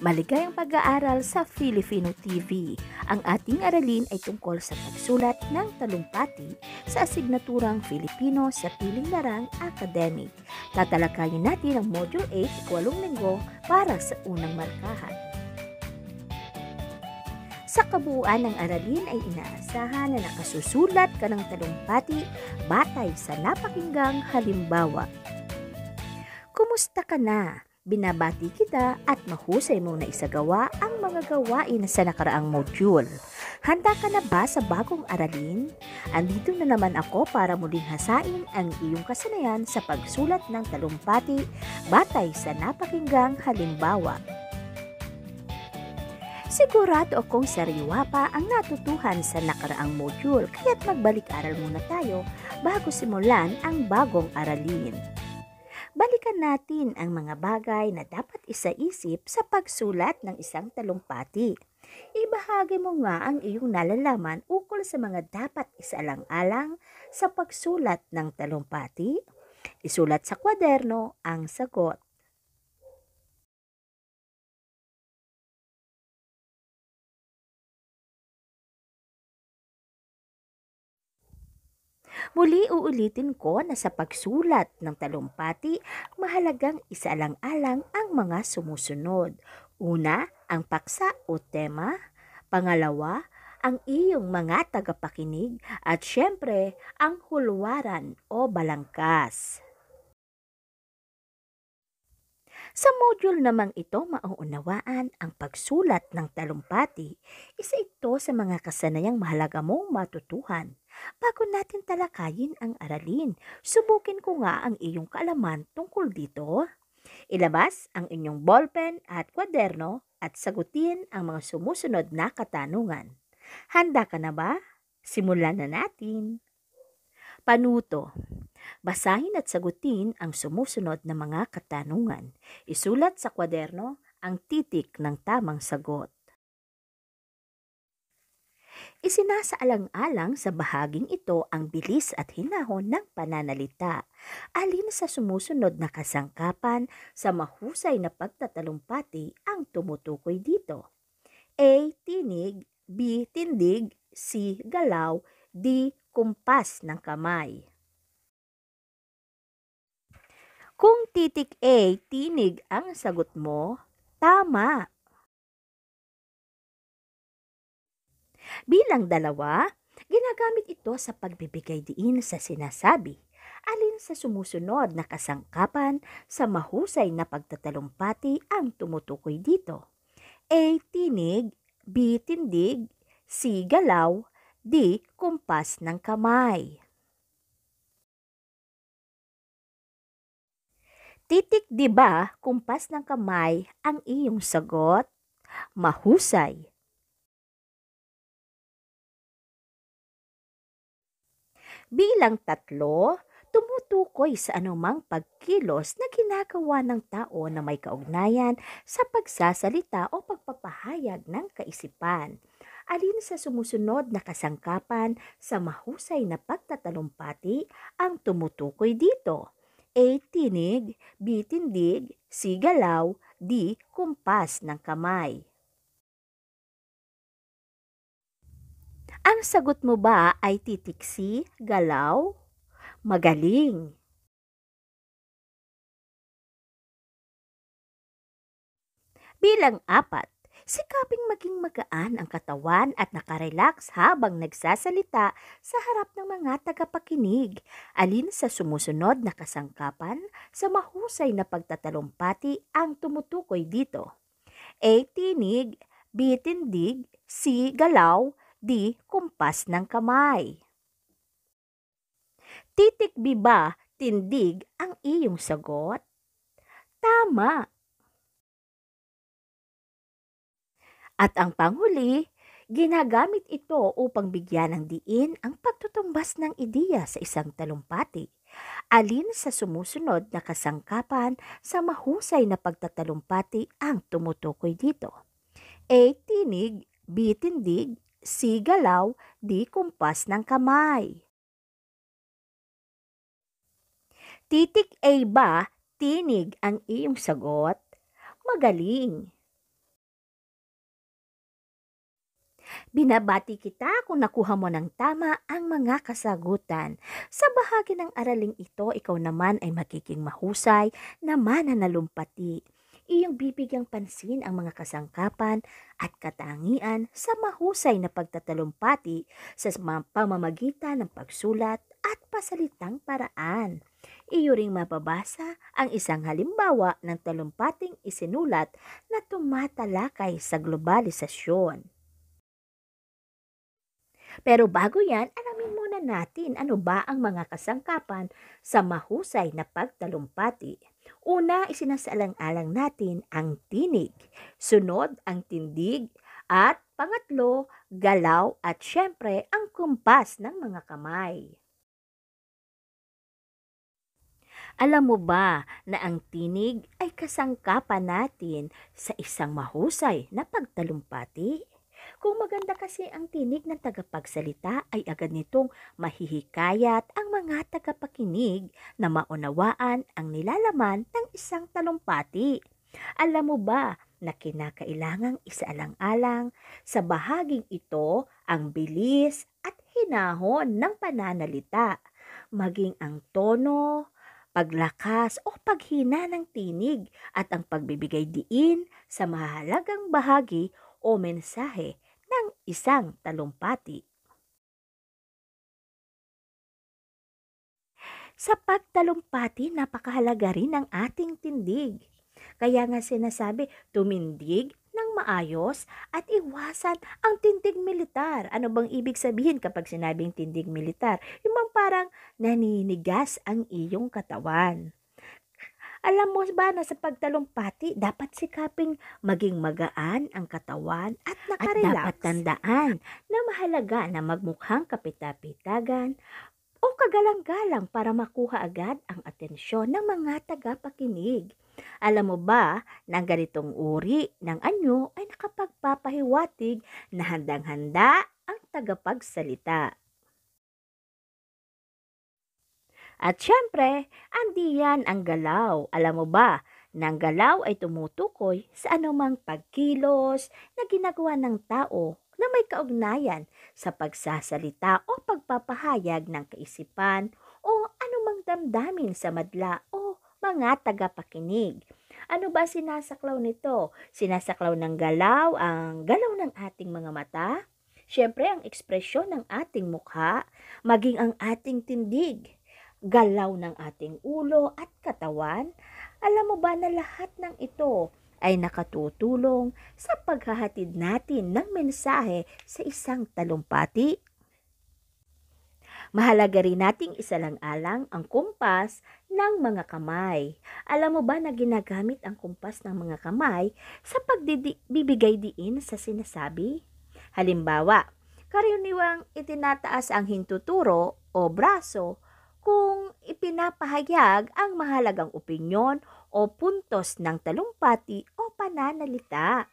Maligayang pag-aaral sa Filipino TV. Ang ating aralin ay tungkol sa pagsulat ng talumpati sa asignaturang Filipino sa piling larang academic. Tatalakayin natin ang Module 8, 8 linggo para sa unang markahan. Sa kabuuan ng aralin ay inaasahan na nakasusulat ka ng talumpati batay sa napakinggang halimbawa. Kumusta ka na? Binabati kita at mahusay mong naisagawa ang mga gawain sa nakaraang module. Handa ka na ba sa bagong aralin? Andito na naman ako para muling hasain ang iyong kasanayan sa pagsulat ng talumpati batay sa napakinggang halimbawa. Sigurado akong sariwa pa ang natutuhan sa nakaraang module, kaya't magbalik-aral muna tayo bago simulan ang bagong aralin. Balikan natin ang mga bagay na dapat isaisip sa pagsulat ng isang talumpati. Ibahagi mo nga ang iyong nalalaman ukol sa mga dapat isaalang-alang sa pagsulat ng talumpati. Isulat sa kwaderno ang sagot. Muli uulitin ko na sa pagsulat ng talumpati, mahalagang isaalang-alang ang mga sumusunod. Una, ang paksa o tema. Pangalawa, ang iyong mga tagapakinig. At syempre, ang hulwaran o balangkas. Sa module namang ito, mauunawaan ang pagsulat ng talumpati. Isa ito sa mga kasanayang mahalaga mong matutuhan. Bago natin talakayin ang aralin, subukin ko nga ang iyong kaalaman tungkol dito. Ilabas ang inyong ballpen at kwaderno at sagutin ang mga sumusunod na katanungan. Handa ka na ba? Simulan na natin. Panuto. Basahin at sagutin ang sumusunod na mga katanungan. Isulat sa kwaderno ang titik ng tamang sagot. Isinasaalang-alang sa bahaging ito ang bilis at hinahon ng pananalita. Alin sa sumusunod na kasangkapan sa mahusay na pagtatalumpati ang tumutukoy dito? A. Tinig. B. Tindig. C. Galaw. D. Kumpas ng kamay. Kung titik A, tinig ang sagot mo, tama. Bilang 2, ginagamit ito sa pagbibigay diin sa sinasabi. Alin sa sumusunod na kasangkapan sa mahusay na pagtatalumpati ang tumutukoy dito? A. Tinig. B. Tindig. C. Galaw. D. Kumpas ng kamay. Titik, di ba, kumpas ng kamay ang iyong sagot? Mahusay. Bilang 3, tumutukoy sa anumang pagkilos na ginagawa ng tao na may kaugnayan sa pagsasalita o pagpapahayag ng kaisipan. Alin sa sumusunod na kasangkapan sa mahusay na pagtatalumpati ang tumutukoy dito? A. Tinig. B. Tindig. C. Galaw. D. Kumpas ng kamay. Ang sagot mo ba ay titik C, galaw? Magaling! Bilang 4, sikaping maging magaan ang katawan at nakarelax habang nagsasalita sa harap ng mga tagapakinig. Alin sa sumusunod na kasangkapan sa mahusay na pagtatalumpati ang tumutukoy dito? A. Tinig. B. Tindig. C. Galaw. D. Kumpas ng kamay. Titik B ba, tindig ang iyong sagot? Tama! At ang panghuli, ginagamit ito upang bigyan ng diin ang pagtutumbas ng ideya sa isang talumpati. Alin sa sumusunod na kasangkapan sa mahusay na pagtatalumpati ang tumutukoy dito? A. Tinig. B. Tindig. C. Galaw. D. Kumpas ng kamay. Titik A ba, tinig ang iyong sagot? Magaling! Binabati kita kung nakuha mo ng tama ang mga kasagutan. Sa bahagi ng araling ito, ikaw naman ay magiging mahusay na mananalumpati. Iyong bibigyang pansin ang mga kasangkapan at katangian sa mahusay na pagtatalumpati sa pamamagitan ng pagsulat at pasalitang paraan. Iyo ring mababasa ang isang halimbawa ng talumpating isinulat na tumatalakay sa globalisasyon. Pero bago yan, alamin muna natin ano ba ang mga kasangkapan sa mahusay na pagtalumpati. Una, isinasaalang-alang natin ang tinig, sunod ang tindig, at pangatlo, galaw at syempre ang kumpas ng mga kamay. Alam mo ba na ang tinig ay kasangkapan natin sa isang mahusay na pagtalumpati? Kung maganda kasi ang tinig ng tagapagsalita ay agad nitong mahihikayat ang mga tagapakinig na maunawaan ang nilalaman ng isang talumpati. Alam mo ba na kinakailangang isaalang-alang sa bahaging ito ang bilis at hinahon ng pananalita, maging ang tono, paglakas o paghina ng tinig at ang pagbibigay diin sa mahalagang bahagi o mensahe ng isang talumpati. Sa pagtalumpati, napakahalaga rin ang ating tindig. Kaya nga sinasabi, tumindig ng maayos at iwasan ang tindig militar. Ano bang ibig sabihin kapag sinabing tindig militar? Yung bang parang naninigas ang iyong katawan. Alam mo ba na sa pagtalumpati, dapat sikaping maging magaan ang katawan at nakarelax. At dapat tandaan na mahalaga na magmukhang kapitapitagan o kagalang-galang para makuha agad ang atensyon ng mga tagapakinig. Alam mo ba na ang ganitong uri ng anyo ay nakapagpapahiwatig na handang-handa ang tagapagsalita. At syempre, andiyan ang galaw. Alam mo ba, na ang galaw ay tumutukoy sa anumang pagkilos na ginagawa ng tao na may kaugnayan sa pagsasalita o pagpapahayag ng kaisipan o anumang damdamin sa madla o mga tagapakinig. Ano ba sinasaklaw nito? Sinasaklaw ng galaw ang galaw ng ating mga mata, syempre ang ekspresyon ng ating mukha, maging ang ating tindig, galaw ng ating ulo at katawan. Alam mo ba na lahat ng ito ay nakatutulong sa paghahatid natin ng mensahe sa isang talumpati? Mahalaga rin nating isalang-alang ang kumpas ng mga kamay. Alam mo ba na ginagamit ang kumpas ng mga kamay sa pagbibigay diin sa sinasabi? Halimbawa, karaniwang itinataas ang hintuturo o braso kung ipinapahayag ang mahalagang opinyon o puntos ng talumpati o pananalita.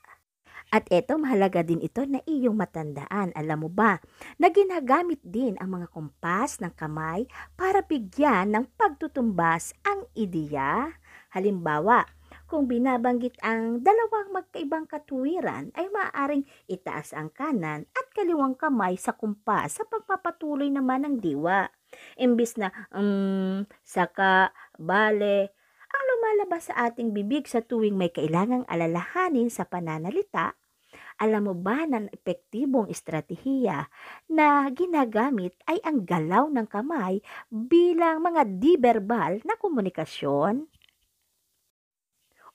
At eto, mahalaga din ito na iyong matandaan. Alam mo ba na ginagamit din ang mga kumpas ng kamay para bigyan ng pagtutumbas ang ideya? Halimbawa, kung binabanggit ang dalawang magkaibang katuwiran ay maaaring itaas ang kanan at kaliwang kamay sa kumpas sa pagpapatuloy naman ng diwa. Imbis na saka, bale, ang lumalabas sa ating bibig sa tuwing may kailangang alalahanin sa pananalita, alam mo ba na epektibong estratehiya na ginagamit ay ang galaw ng kamay bilang mga di-verbal na komunikasyon?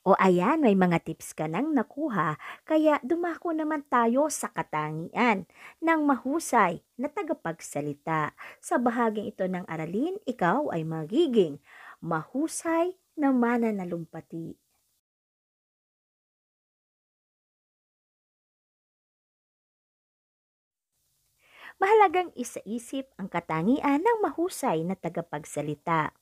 O ayan, may mga tips ka nang nakuha, kaya dumako naman tayo sa katangian ng mahusay na tagapagsalita. Sa bahaging ito ng aralin, ikaw ay magiging mahusay na mananalumpati. Mahalagang isaisip ang katangian ng mahusay na tagapagsalita.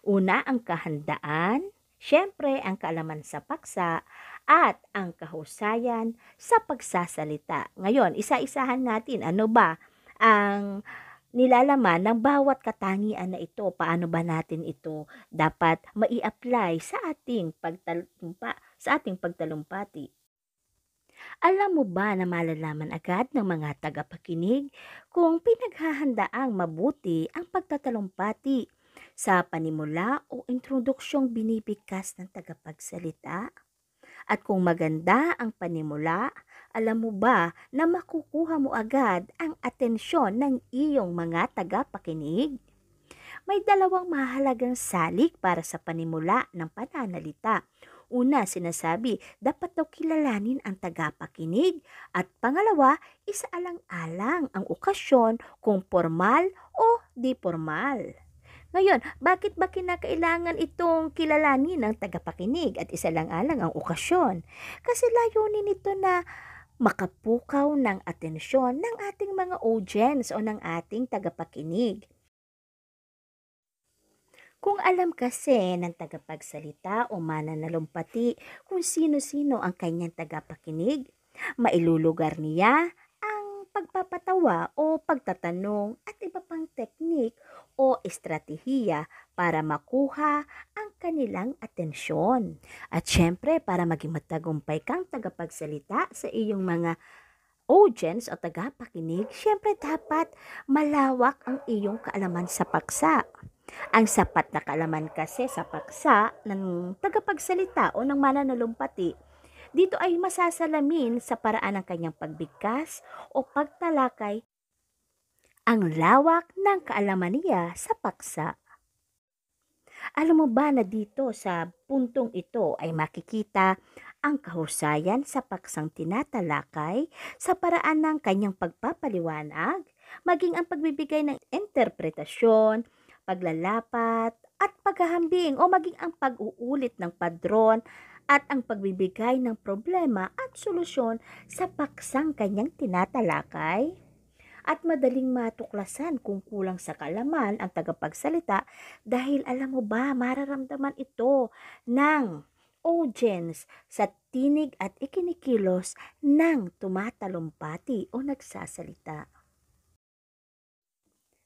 Una, ang kahandaan, syempre ang kaalaman sa paksa, at ang kahusayan sa pagsasalita. Ngayon, isa-isahan natin ano ba ang nilalaman ng bawat katangian na ito. Paano ba natin ito dapat mai-apply sa ating pagtalumpati? Alam mo ba na malalaman agad ng mga tagapakinig kung pinaghahandaang mabuti ang pagtatalumpati sa panimula o introduksyong binibigkas ng tagapagsalita? At kung maganda ang panimula, alam mo ba na makukuha mo agad ang atensyon ng iyong mga tagapakinig? May dalawang mahalagang salik para sa panimula ng pananalita. Una, sinasabi, dapat daw kilalanin ang tagapakinig. At pangalawa, isaalang-alang ang okasyon kung formal o di formal. Ngayon, bakit ba kinakailangan itong kilalanin ng tagapakinig at isalang-alang ang okasyon? Kasi layunin nito na makapukaw ng atensyon ng ating mga audience o ng ating tagapakinig. Kung alam kasi ng tagapagsalita o mananalumpati kung sino-sino ang kanyang tagapakinig, mailulugar niya ang pagpapatawa o pagtatanong at iba pang teknik o estratehiya para makuha ang kanilang atensyon. At syempre, para maging matagumpay kang tagapagsalita sa iyong mga audience o tagapakinig, syempre dapat malawak ang iyong kaalaman sa paksa. Ang sapat na kaalaman kasi sa paksa ng tagapagsalita o ng mananalumpati, dito ay masasalamin sa paraan ng kanyang pagbigkas o pagtalakay ang lawak ng kaalaman niya sa paksa. Alam mo ba na dito sa puntong ito ay makikita ang kahusayan sa paksang tinatalakay sa paraan ng kanyang pagpapaliwanag, maging ang pagbibigay ng interpretasyon, paglalapat, at paghahambing o maging ang pag-uulit ng padron at ang pagbibigay ng problema at solusyon sa paksang kanyang tinatalakay. At madaling matuklasan kung kulang sa kaalaman ang tagapagsalita dahil alam mo ba, mararamdaman ito ng audience sa tinig at ikinikilos ng tumatalumpati o nagsasalita.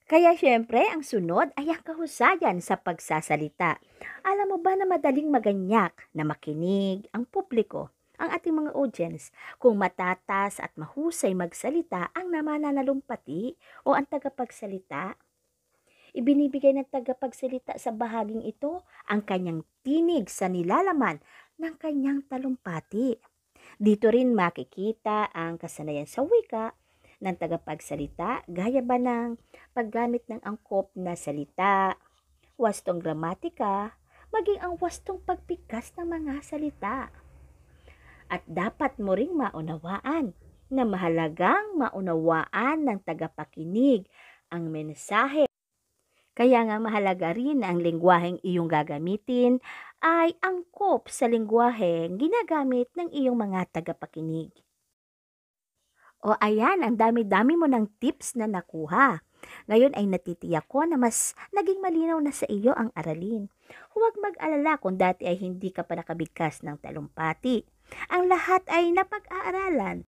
Kaya syempre, ang sunod ay ang kahusayan sa pagsasalita. Alam mo ba na madaling maganyak na makinig ang publiko, ang ating mga audience, kung matatas at mahusay magsalita ang namananalumpati o ang tagapagsalita? Ibinibigay ng tagapagsalita sa bahaging ito ang kanyang tinig sa nilalaman ng kanyang talumpati. Dito rin makikita ang kasanayan sa wika ng tagapagsalita, gaya ba ng paggamit ng angkop na salita, wastong gramatika, maging ang wastong pagpikas ng mga salita. At dapat mo ring maunawaan na mahalagang maunawaan ng tagapakinig ang mensahe. Kaya nga mahalaga rin na ang lengguwaheng iyong gagamitin ay angkop sa lengguwaheng ginagamit ng iyong mga tagapakinig. O ayan, ang dami-dami mo ng tips na nakuha. Ngayon ay natitiyak ko na mas naging malinaw na sa iyo ang aralin. Huwag mag-alala kung dati ay hindi ka pa nakabigkas ng talumpati. Ang lahat ay napag-aaralan.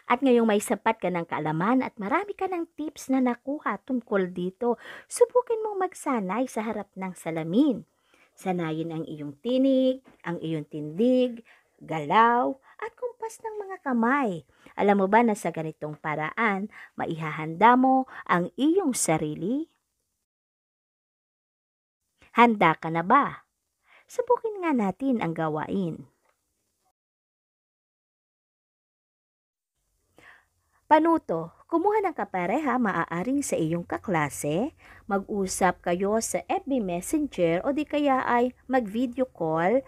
At ngayong may sapat ka ng kaalaman at marami ka ng tips na nakuha tungkol dito, subukin mong magsanay sa harap ng salamin. Sanayin ang iyong tinig, ang iyong tindig, galaw, at kumpas ng mga kamay. Alam mo ba na sa ganitong paraan, maihahanda mo ang iyong sarili? Handa ka na ba? Subukin nga natin ang gawain. Panuto, kumuha ng kapareha maaaring sa iyong kaklase, mag-usap kayo sa FB Messenger o di kaya ay mag-video call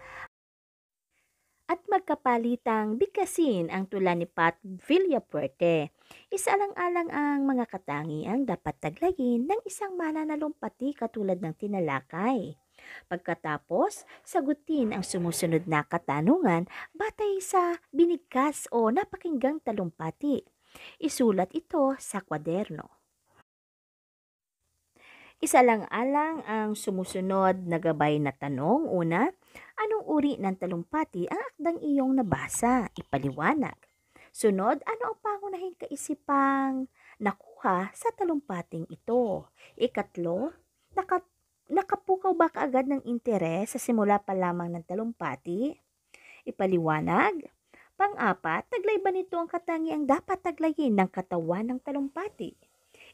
at magkapalitang bigkasin ang tula ni Pat Villapuerte. Isaalang-alang ang mga katangiang dapat taglayin ng isang mananalumpati katulad ng tinalakay. Pagkatapos, sagutin ang sumusunod na katanungan batay sa binigkas o napakinggang talumpati. Isulat ito sa kwaderno. Isalang-alang ang sumusunod na gabay na tanong. Una, anong uri ng talumpati ang akdang iyong nabasa? Ipaliwanag. Sunod, ano ang pangunahing kaisipang nakuha sa talumpating ito? Ikatlo, nakapukaw ba kaagad ng interes sa simula pa lamang ng talumpati? Ipaliwanag. Pang-apat, taglay ba nito ang katangiang dapat taglayin ng katawan ng talumpati?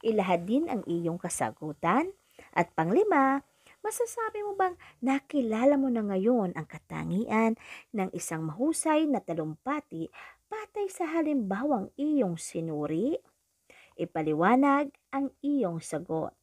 Ilahad din ang iyong kasagutan. At panglima, masasabi mo bang nakilala mo na ngayon ang katangian ng isang mahusay na talumpati batay sa halimbawang iyong sinuri? Ipaliwanag ang iyong sagot.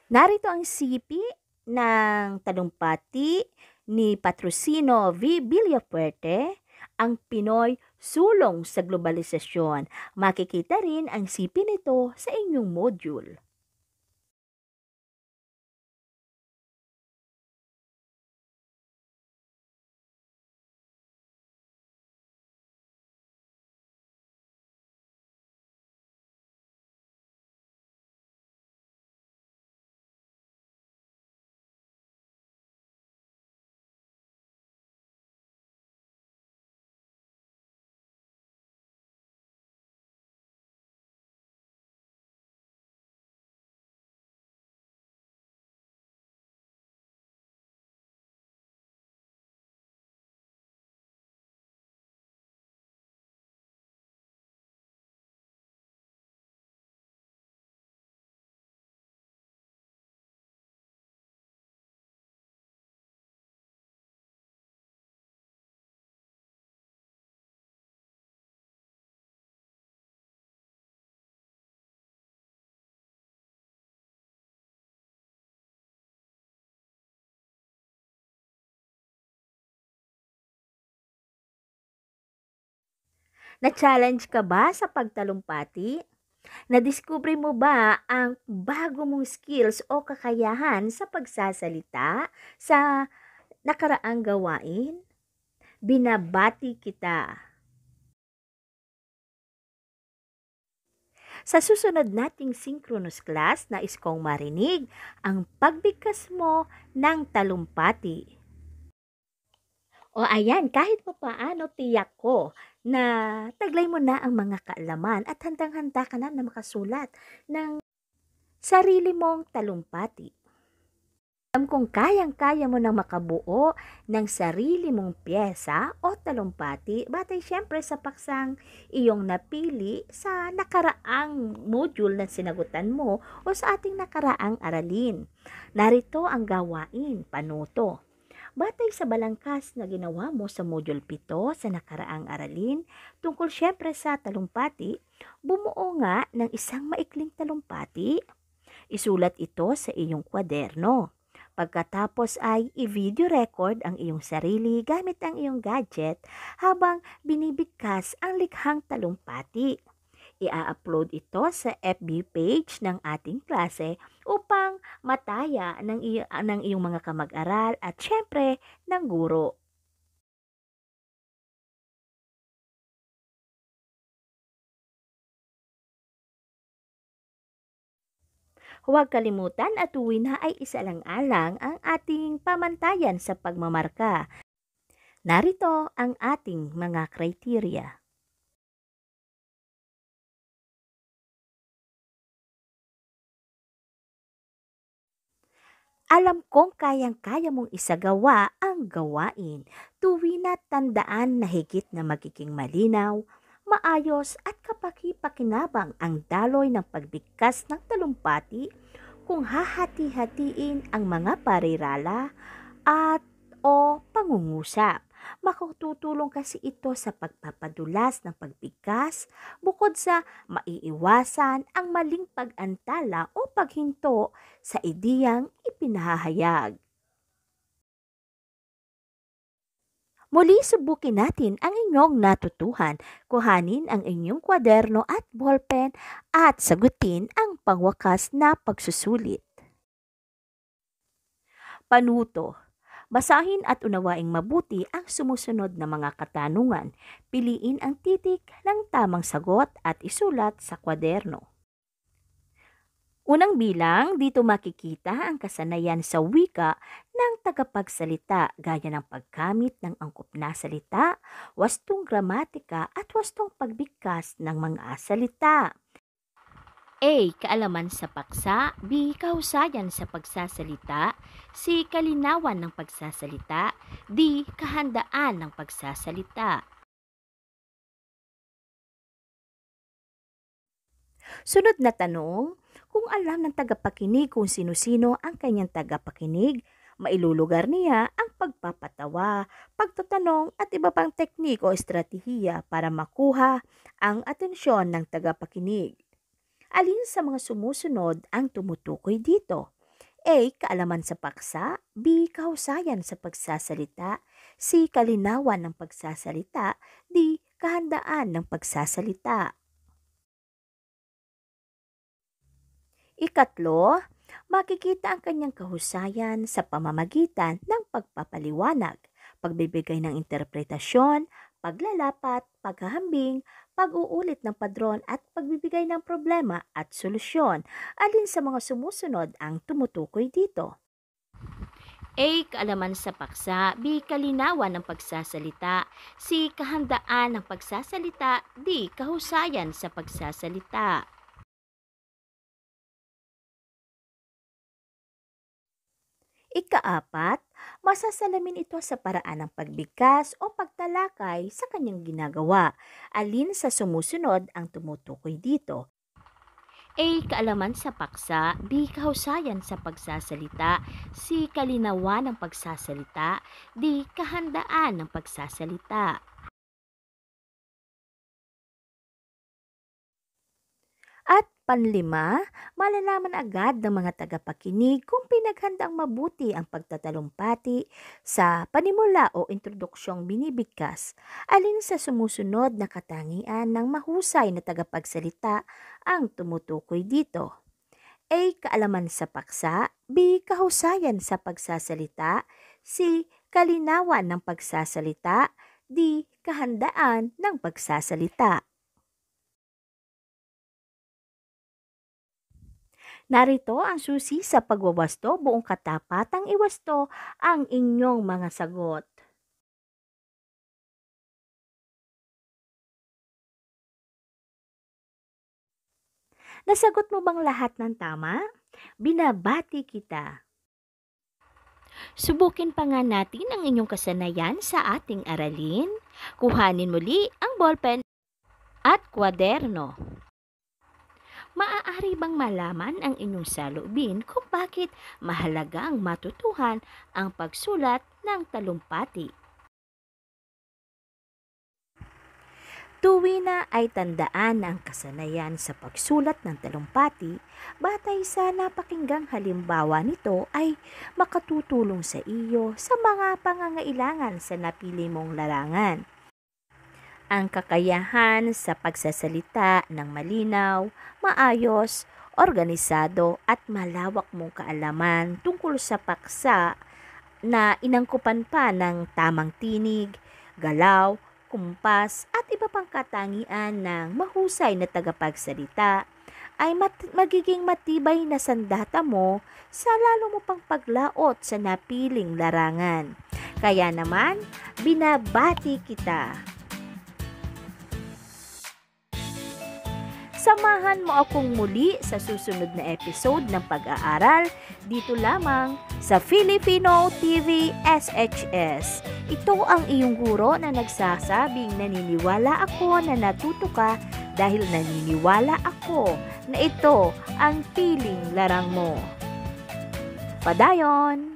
Narito ang sipi ng talumpati ni Patrocino V. Villafuerte, ang Pinoy sulong sa globalisasyon. Makikita rin ang sipi nito sa inyong module. Na-challenge ka ba sa pagtalumpati? Nadiskubre mo ba ang bago mong skills o kakayahan sa pagsasalita sa nakaraang gawain? Binabati kita! Sa susunod nating synchronous class, nais kong marinig ang pagbigkas mo ng talumpati. O ayan, kahit pa paano tiyak ko na taglay mo na ang mga kaalaman at handang-handa ka na makasulat ng sarili mong talumpati. Alam kong kayang-kaya mo nang makabuo ng sarili mong pyesa o talumpati batay siyempre sa paksang iyong napili sa nakaraang module na sinagutan mo o sa ating nakaraang aralin. Narito ang gawain, panuto. Batay sa balangkas na ginawa mo sa Module 7 sa nakaraang aralin, tungkol siyempre sa talumpati, bumuo nga ng isang maikling talumpati. Isulat ito sa iyong kwaderno. Pagkatapos ay i-video record ang iyong sarili gamit ang iyong gadget habang binibigkas ang likhang talumpati. Ia-upload ito sa FB page ng ating klase upang mataya ng iyong mga kamag-aral at syempre ng guro. Huwag kalimutan at tuwin na ay isalang-alang ang ating pamantayan sa pagmamarka. Narito ang ating mga kriteriya. Alam kong kayang-kaya mong isagawa ang gawain. Tuwin at tandaan na higit na magiging malinaw, maayos at kapaki-pakinabang ang daloy ng pagbigkas ng talumpati kung hahati-hatiin ang mga parirala at o pangungusap. Makatutulong kasi ito sa pagpapadulas ng pagbigkas bukod sa maiiwasan ang maling pag-antala o paghinto sa ideyang ipinahayag. Muli subukin natin ang inyong natutuhan. Kuhanin ang inyong kwaderno at ballpen at sagutin ang pangwakas na pagsusulit. Panuto. Basahin at unawaing mabuti ang sumusunod na mga katanungan. Piliin ang titik ng tamang sagot at isulat sa kwaderno. Unang bilang, dito makikita ang kasanayan sa wika ng tagapagsalita gaya ng paggamit ng angkop na salita, wastong gramatika at wastong pagbigkas ng mga salita. A. Kaalaman sa paksa. B. Kahusayan sa pagsasalita. C. Kalinawan ng pagsasalita. D. Kahandaan ng pagsasalita. Sunod na tanong, kung alam ng tagapakinig kung sino-sino ang kanyang tagapakinig, mailulugar niya ang pagpapatawa, pagtatanong at iba pang teknik o estratehiya para makuha ang atensyon ng tagapakinig. Alin sa mga sumusunod ang tumutukoy dito? A. Kaalaman sa paksa. B. Kahusayan sa pagsasalita. C. Kalinawan ng pagsasalita. D. Kahandaan ng pagsasalita. Ikatlo, makikita ang kanyang kahusayan sa pamamagitan ng pagpapaliwanag, pagbibigay ng interpretasyon, paglalapat, paghahambing, pag-uulit ng padron at pagbibigay ng problema at solusyon. Alin sa mga sumusunod ang tumutukoy dito? A. Kaalaman sa paksa. B. Kalinawan ng pagsasalita. C. Kahandaan ng pagsasalita. D. Kahusayan sa pagsasalita. Ikaapat, masasalamin ito sa paraan ng pagbigkas o pagtalakay sa kanyang ginagawa. Alin sa sumusunod ang tumutukoy dito? A. Kaalaman sa paksa. B. Kahusayan sa pagsasalita. C. Kalinawan ng pagsasalita. D. Kahandaan ng pagsasalita. At panlima, malalaman agad ng mga tagapakinig kung pinaghandang mabuti ang pagtatalumpati sa panimula o introduksyong binibigkas. Alin sa sumusunod na katangian ng mahusay na tagapagsalita ang tumutukoy dito? A. Kaalaman sa paksa. B. Kahusayan sa pagsasalita. C. Kalinawan ng pagsasalita. D. Kahandaan ng pagsasalita. Narito ang susi sa pagwawasto, buong katapatang iwasto ang inyong mga sagot. Nasagot mo bang lahat ng tama? Binabati kita. Subukin pa nga natin ang inyong kasanayan sa ating aralin. Kuhanin muli ang ballpen at kwaderno. Maaari bang malaman ang inyong saloobin kung bakit mahalaga ang matutuhan ang pagsulat ng talumpati? Tuwi na ay tandaan ang kasanayan sa pagsulat ng talumpati, batay sa napakinggang halimbawa nito ay makatutulong sa iyo sa mga pangangailangan sa napili mong larangan. Ang kakayahan sa pagsasalita ng malinaw, maayos, organisado at malawak mong kaalaman tungkol sa paksa na inangkupan pa ng tamang tinig, galaw, kumpas at iba pang katangian ng mahusay na tagapagsalita ay magiging matibay na sandata mo sa lalo mo pang paglaot sa napiling larangan. Kaya naman, binabati kita. Samahan mo akong muli sa susunod na episode ng pag-aaral dito lamang sa Filipino TV SHS. Ito ang iyong guro na nagsasabing naniniwala ako na natuto ka dahil naniniwala ako na ito ang piling larang mo. Padayon!